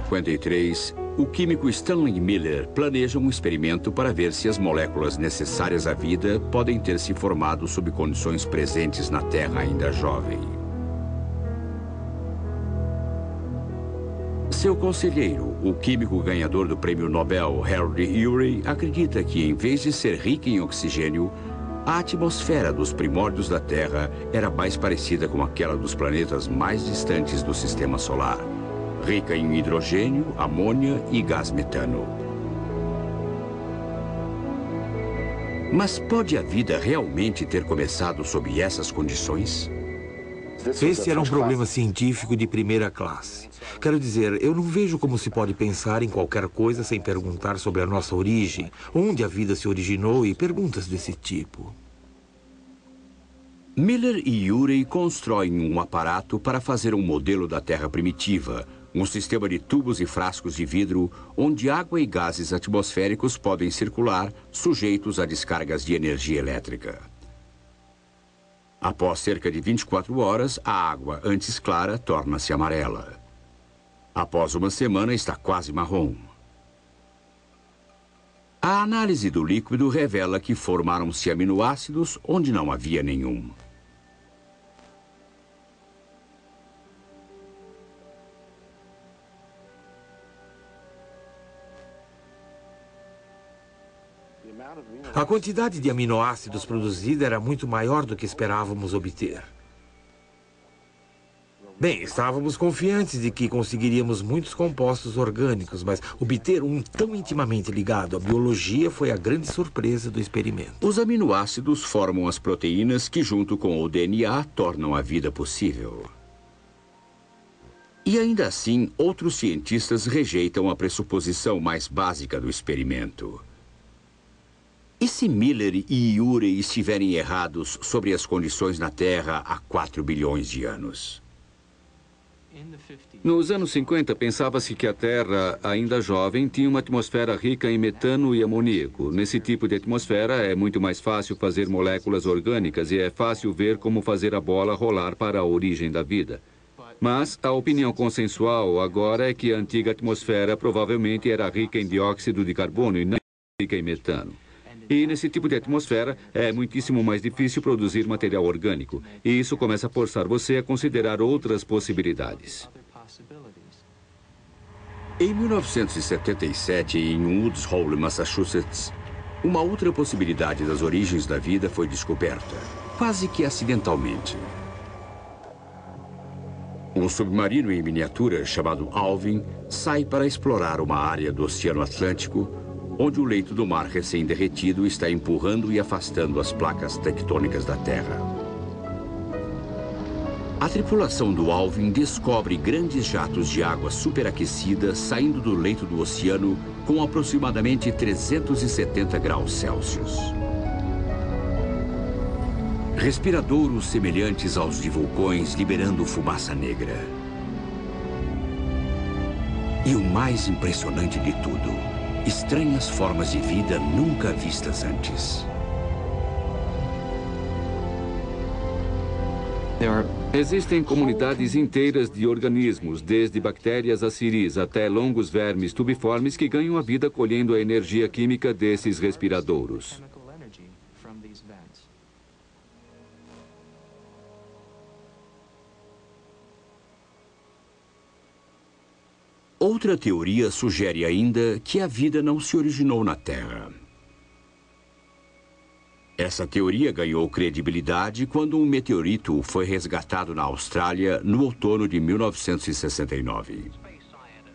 1953, o químico Stanley Miller planeja um experimento para ver se as moléculas necessárias à vida podem ter se formado sob condições presentes na Terra ainda jovem. Seu conselheiro, o químico ganhador do prêmio Nobel Harold Urey, acredita que, em vez de ser rica em oxigênio, a atmosfera dos primórdios da Terra era mais parecida com aquela dos planetas mais distantes do Sistema Solar, rica em hidrogênio, amônia e gás metano. Mas pode a vida realmente ter começado sob essas condições? Esse era um problema científico de primeira classe. Quero dizer, eu não vejo como se pode pensar em qualquer coisa sem perguntar sobre a nossa origem, onde a vida se originou e perguntas desse tipo. Miller e Urey constroem um aparato para fazer um modelo da Terra primitiva, um sistema de tubos e frascos de vidro onde água e gases atmosféricos podem circular, sujeitos a descargas de energia elétrica. Após cerca de 24 horas, a água, antes clara, torna-se amarela. Após uma semana, está quase marrom. A análise do líquido revela que formaram-se aminoácidos onde não havia nenhum. A quantidade de aminoácidos produzida era muito maior do que esperávamos obter. Bem, estávamos confiantes de que conseguiríamos muitos compostos orgânicos, mas obter um tão intimamente ligado à biologia foi a grande surpresa do experimento. Os aminoácidos formam as proteínas que, junto com o DNA, tornam a vida possível. E ainda assim, outros cientistas rejeitam a pressuposição mais básica do experimento. E se Miller e Urey estiverem errados sobre as condições na Terra há 4 bilhões de anos? Nos anos 50, pensava-se que a Terra, ainda jovem, tinha uma atmosfera rica em metano e amoníaco. Nesse tipo de atmosfera, é muito mais fácil fazer moléculas orgânicas e é fácil ver como fazer a bola rolar para a origem da vida. Mas a opinião consensual agora é que a antiga atmosfera provavelmente era rica em dióxido de carbono e não rica em metano. E nesse tipo de atmosfera é muitíssimo mais difícil produzir material orgânico. E isso começa a forçar você a considerar outras possibilidades. Em 1977, em Woods Hole, Massachusetts, uma outra possibilidade das origens da vida foi descoberta, quase que acidentalmente. Um submarino em miniatura chamado Alvin sai para explorar uma área do Oceano Atlântico onde o leito do mar recém-derretido está empurrando e afastando as placas tectônicas da Terra. A tripulação do Alvin descobre grandes jatos de água superaquecida saindo do leito do oceano com aproximadamente 370 graus Celsius. Respiradouros semelhantes aos de vulcões liberando fumaça negra. E o mais impressionante de tudo, estranhas formas de vida nunca vistas antes. Existem comunidades inteiras de organismos, desde bactérias a ciris até longos vermes tubiformes que ganham a vida colhendo a energia química desses respiradouros. Outra teoria sugere ainda que a vida não se originou na Terra. Essa teoria ganhou credibilidade quando um meteorito foi resgatado na Austrália no outono de 1969.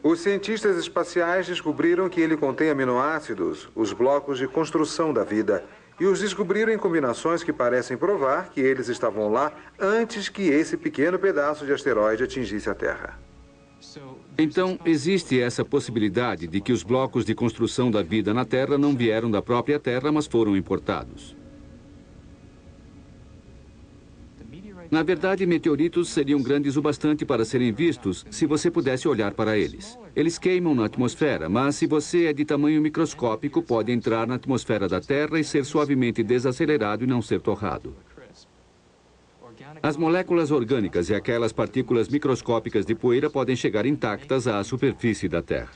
Os cientistas espaciais descobriram que ele contém aminoácidos, os blocos de construção da vida, e os descobriram em combinações que parecem provar que eles estavam lá antes que esse pequeno pedaço de asteroide atingisse a Terra. Então, existe essa possibilidade de que os blocos de construção da vida na Terra não vieram da própria Terra, mas foram importados. Na verdade, meteoritos seriam grandes o bastante para serem vistos se você pudesse olhar para eles. Eles queimam na atmosfera, mas se você é de tamanho microscópico, pode entrar na atmosfera da Terra e ser suavemente desacelerado e não ser torrado. As moléculas orgânicas e aquelas partículas microscópicas de poeira podem chegar intactas à superfície da Terra.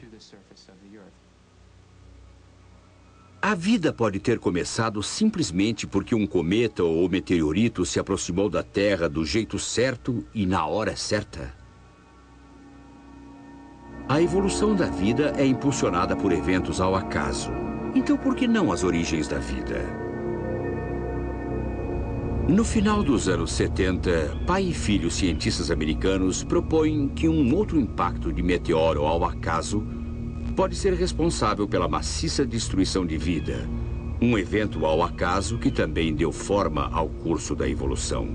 A vida pode ter começado simplesmente porque um cometa ou meteorito se aproximou da Terra do jeito certo e na hora certa. A evolução da vida é impulsionada por eventos ao acaso. Então, por que não as origens da vida? No final dos anos 70, pai e filho cientistas americanos propõem que um outro impacto de meteoro ao acaso pode ser responsável pela maciça destruição de vida. Um evento ao acaso que também deu forma ao curso da evolução.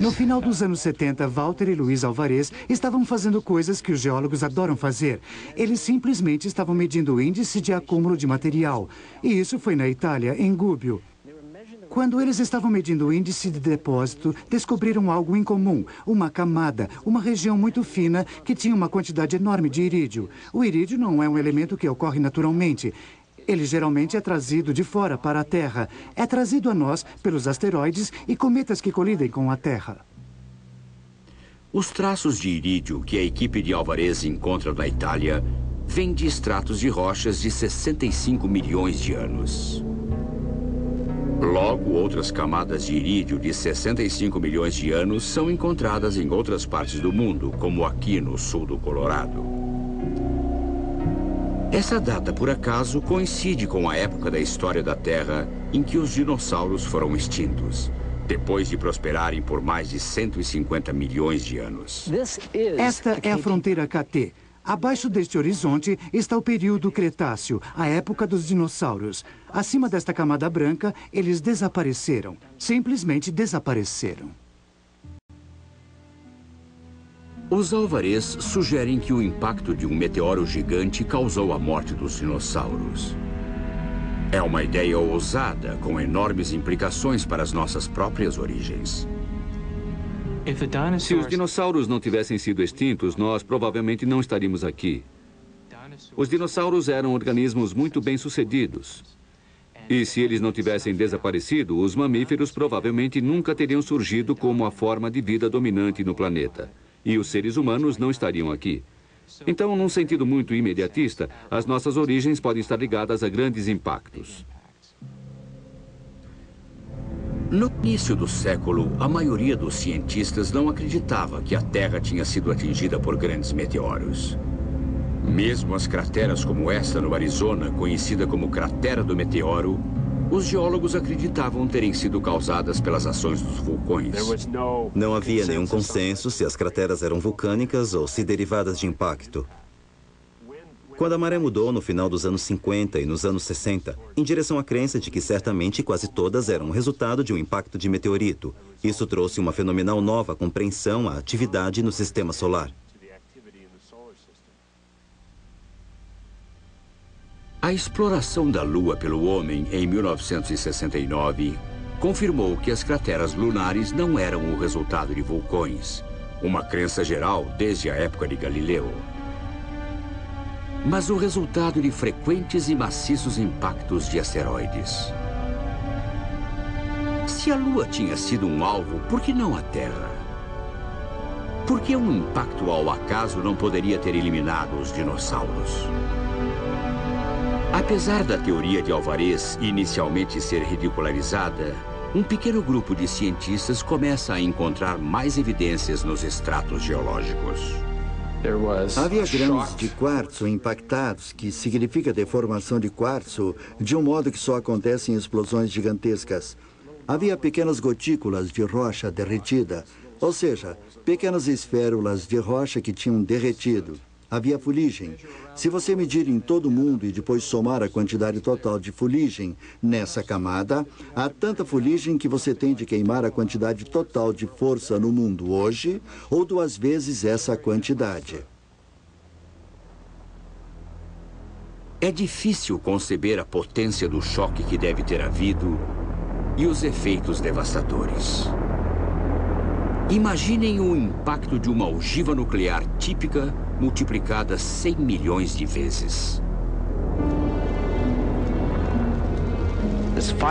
No final dos anos 70, Walter e Luiz Alvarez estavam fazendo coisas que os geólogos adoram fazer. Eles simplesmente estavam medindo o índice de acúmulo de material. E isso foi na Itália, em Gubbio. Quando eles estavam medindo o índice de depósito, descobriram algo incomum, uma camada, uma região muito fina que tinha uma quantidade enorme de irídio. O irídio não é um elemento que ocorre naturalmente. Ele geralmente é trazido de fora para a Terra. É trazido a nós pelos asteroides e cometas que colidem com a Terra. Os traços de irídio que a equipe de Alvarez encontra na Itália vêm de estratos de rochas de 65 milhões de anos. Logo, outras camadas de irídio de 65 milhões de anos são encontradas em outras partes do mundo, como aqui no sul do Colorado. Essa data, por acaso, coincide com a época da história da Terra em que os dinossauros foram extintos, depois de prosperarem por mais de 150 milhões de anos. Esta é a fronteira KT. Abaixo deste horizonte está o período Cretáceo, a época dos dinossauros. Acima desta camada branca, eles desapareceram. Simplesmente desapareceram. Os Alvarez sugerem que o impacto de um meteoro gigante causou a morte dos dinossauros. É uma ideia ousada, com enormes implicações para as nossas próprias origens. Se os dinossauros não tivessem sido extintos, nós provavelmente não estaríamos aqui. Os dinossauros eram organismos muito bem-sucedidos. E se eles não tivessem desaparecido, os mamíferos provavelmente nunca teriam surgido como a forma de vida dominante no planeta. E os seres humanos não estariam aqui. Então, num sentido muito imediatista, as nossas origens podem estar ligadas a grandes impactos. No início do século, a maioria dos cientistas não acreditava que a Terra tinha sido atingida por grandes meteoros. Mesmo as crateras como esta no Arizona, conhecida como Cratera do Meteoro, os geólogos acreditavam terem sido causadas pelas ações dos vulcões. Não havia nenhum consenso se as crateras eram vulcânicas ou se derivadas de impacto. Quando a maré mudou no final dos anos 50 e nos anos 60, em direção à crença de que certamente quase todas eram resultado de um impacto de meteorito, isso trouxe uma fenomenal nova compreensão à atividade no sistema solar. A exploração da Lua pelo homem em 1969 confirmou que as crateras lunares não eram o resultado de vulcões, uma crença geral desde a época de Galileu, mas o resultado de frequentes e maciços impactos de asteroides. Se a Lua tinha sido um alvo, por que não a Terra? Por que um impacto ao acaso não poderia ter eliminado os dinossauros? Apesar da teoria de Alvarez inicialmente ser ridicularizada, um pequeno grupo de cientistas começa a encontrar mais evidências nos estratos geológicos. Havia grãos de quartzo impactados, que significa deformação de quartzo, de um modo que só acontece em explosões gigantescas. Havia pequenas gotículas de rocha derretida, ou seja, pequenas esférulas de rocha que tinham derretido. Havia fuligem. Se você medir em todo o mundo e depois somar a quantidade total de fuligem nessa camada, há tanta fuligem que você tem de queimar a quantidade total de força no mundo hoje, ou 2 vezes essa quantidade. É difícil conceber a potência do choque que deve ter havido e os efeitos devastadores. Imaginem o impacto de uma ogiva nuclear típica multiplicada 100 milhões de vezes.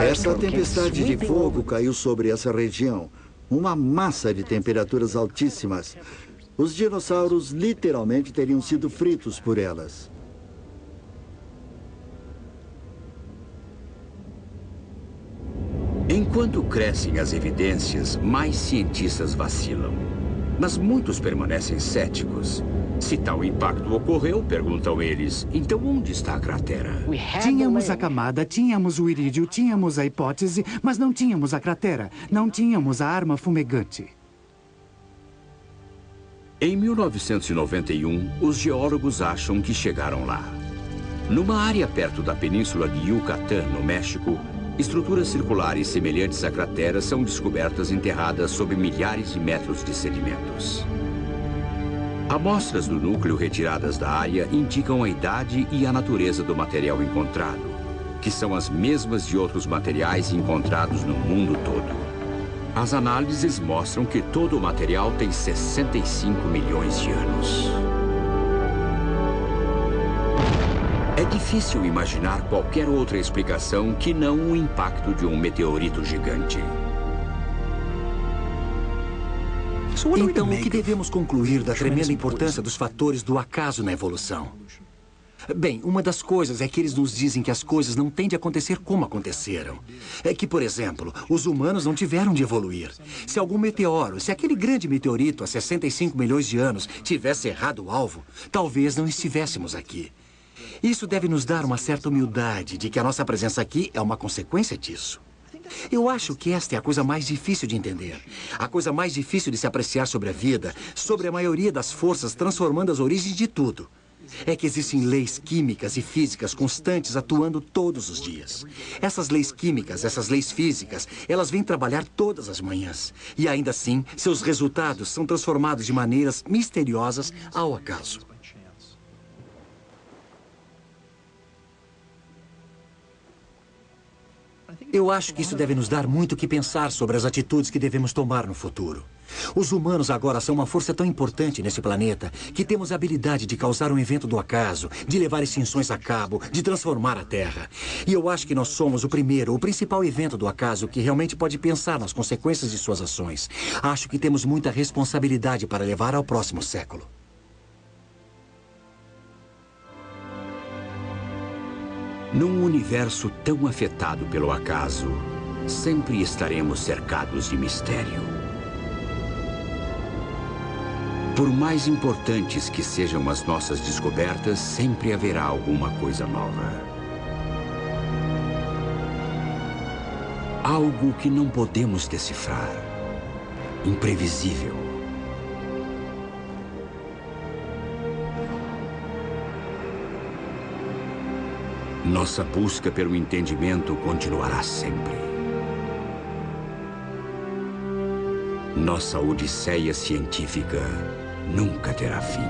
Essa tempestade de fogo caiu sobre essa região. uma massa de temperaturas altíssimas. Os dinossauros literalmente teriam sido fritos por elas. Enquanto crescem as evidências, mais cientistas vacilam. Mas muitos permanecem céticos. Se tal impacto ocorreu, perguntam eles, então onde está a cratera? Tínhamos a camada, tínhamos o irídio, tínhamos a hipótese, mas não tínhamos a cratera. Não tínhamos a arma fumegante. Em 1991, os geólogos acham que chegaram lá. Numa área perto da península de Yucatán, no México, estruturas circulares semelhantes a crateras são descobertas enterradas sob milhares de metros de sedimentos. Amostras do núcleo retiradas da área indicam a idade e a natureza do material encontrado, que são as mesmas de outros materiais encontrados no mundo todo. As análises mostram que todo o material tem 65 milhões de anos. É difícil imaginar qualquer outra explicação que não o impacto de um meteorito gigante. Então, o que devemos concluir da tremenda importância dos fatores do acaso na evolução? Bem, uma das coisas é que eles nos dizem que as coisas não têm de acontecer como aconteceram. É que, por exemplo, os humanos não tiveram de evoluir. Se algum meteoro, se aquele grande meteorito há 65 milhões de anos tivesse errado o alvo, talvez não estivéssemos aqui. Isso deve nos dar uma certa humildade de que a nossa presença aqui é uma consequência disso. Eu acho que esta é a coisa mais difícil de entender. A coisa mais difícil de se apreciar sobre a vida, sobre a maioria das forças transformando as origens de tudo. É que existem leis químicas e físicas constantes atuando todos os dias. Essas leis químicas, essas leis físicas, elas vêm trabalhar todas as manhãs. E ainda assim, seus resultados são transformados de maneiras misteriosas ao acaso. Eu acho que isso deve nos dar muito o que pensar sobre as atitudes que devemos tomar no futuro. Os humanos agora são uma força tão importante nesse planeta que temos a habilidade de causar um evento do acaso, de levar extinções a cabo, de transformar a Terra. E eu acho que nós somos o primeiro, o principal evento do acaso que realmente pode pensar nas consequências de suas ações. Acho que temos muita responsabilidade para levar ao próximo século. Num universo tão afetado pelo acaso, sempre estaremos cercados de mistério. Por mais importantes que sejam as nossas descobertas, sempre haverá alguma coisa nova. Algo que não podemos decifrar. Imprevisível. Nossa busca pelo entendimento continuará sempre. Nossa odisseia científica nunca terá fim.